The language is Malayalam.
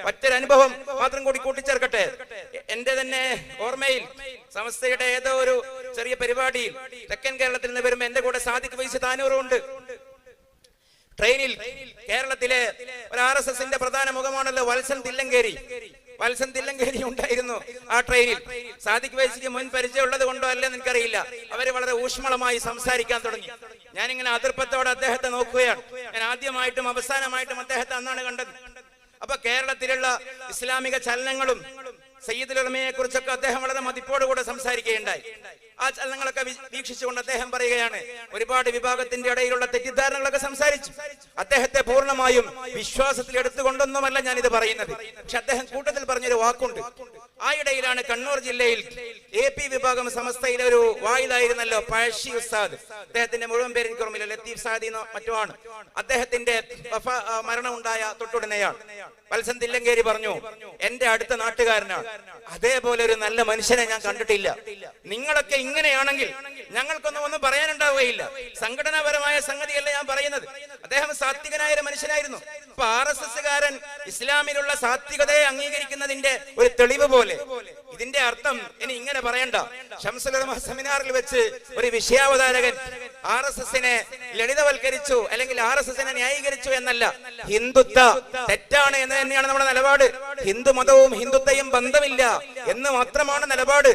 മറ്റൊരു അനുഭവം മാത്രം കൂടി കൂട്ടിച്ചേർക്കട്ടെ. എന്റെ തന്നെ ഓർമ്മയിൽ സമസ്തയുടെ ഏതോ ഒരു ചെറിയ പരിപാടിയിൽ തെക്കൻ കേരളത്തിൽ നിന്ന് വരുമ്പോൾ എന്റെ കൂടെ സാദിഖ് ഫൈസി താനൂറും ഉണ്ട്. ട്രെയിനിൽ കേരളത്തിലെ ഒരു RSSന്റെ പ്രധാന മുഖമാണല്ലോ വത്സൻ തില്ലങ്കേരി ഉണ്ടായിരുന്നു ആ ട്രെയിനിൽ. സാദിഖ് ഫൈസിക്ക് മുൻ പരിചയം ഉള്ളത് കൊണ്ടോ അല്ലെന്ന് എനിക്കറിയില്ല, അവര് വളരെ ഊഷ്മളമായി സംസാരിക്കാൻ തുടങ്ങി. ഞാനിങ്ങനെ അതിർപ്പത്തോടെ അദ്ദേഹത്തെ നോക്കുകയാണ്. ഞാൻ ആദ്യമായിട്ടും അവസാനമായിട്ടും അദ്ദേഹത്തെ അന്നാണ് കണ്ടത്. അപ്പൊ കേരളത്തിലുള്ള ഇസ്ലാമിക ചലനങ്ങളും സയ്യിദുൽ ഉലമയെ കുറിച്ചൊക്കെ അദ്ദേഹം വളരെ മതിപ്പോടുകൂടെ സംസാരിക്കുകയുണ്ടായി. ആ ചലനങ്ങളൊക്കെ വീക്ഷിച്ചുകൊണ്ട് അദ്ദേഹം പറയുകയാണ്, ഒരുപാട് വിഭാഗത്തിന്റെ ഇടയിലുള്ള തെറ്റിദ്ധാരണകളൊക്കെ സംസാരിച്ചു. അദ്ദേഹത്തെ പൂർണ്ണമായും വിശ്വാസത്തിൽ എടുത്തുകൊണ്ടൊന്നുമല്ല ഞാനിത് പറയുന്നത്. പക്ഷെ അദ്ദേഹം കൂട്ടത്തിൽ പറഞ്ഞൊരു വാക്കുണ്ട്. ആ ഇടയിലാണ് കണ്ണൂർ ജില്ലയിൽ AP വിഭാഗം സമസ്തയിലെ ഒരു വായിലായിരുന്നല്ലോ പഴശ്ശി ഉസ്താദ്, അദ്ദേഹത്തിന്റെ മുഴുവൻ പേര് എനിക്ക് ഓർമ്മയില്ല, ലത്തീഫ് സാദി മറ്റോ ആണ്. അദ്ദേഹത്തിന്റെ മരണം ഉണ്ടായ തൊട്ടുടനെയാണ്. വത്സൻ തില്ലങ്കേരി പറഞ്ഞു, എന്റെ അടുത്ത നാട്ടുകാരനാണ്, അതേപോലെ ഒരു നല്ല മനുഷ്യനെ ഞാൻ കണ്ടിട്ടില്ല. നിങ്ങളൊക്കെ ഇങ്ങനെയാണെങ്കിൽ ഞങ്ങൾക്കൊന്നും പറയാനുണ്ടാവുകയില്ല. സംഘടനാപരമായ സംഗതിയല്ല ഞാൻ പറയുന്നത്. അദ്ദേഹം സാത്വികനായ ഒരു മനുഷ്യനായിരുന്നു. അപ്പൊ RSSകാരൻ ഇസ്ലാമിലുള്ള സാത്വികതയെ അംഗീകരിക്കുന്നതിന്റെ ഒരു തെളിവ് പോലെ ഇതിന്റെ അർത്ഥം ഇനി ഇങ്ങനെ പറയണ്ട. ശംസുൽ ഉലമ സെമിനാറിൽ വെച്ച് ഒരു വിഷയാവതാരകൻ RSSനെ ലളിതവൽക്കരിച്ചു അല്ലെങ്കിൽ RSSനെ ന്യായീകരിച്ചു എന്നല്ല, ഹിന്ദുത്വ തെറ്റാണ് എന്ന് തന്നെയാണ് നമ്മുടെ നിലപാട്. ഹിന്ദു മതവും ഹിന്ദുത്വയും ബന്ധമില്ല എന്ന് മാത്രമാണ് നിലപാട്.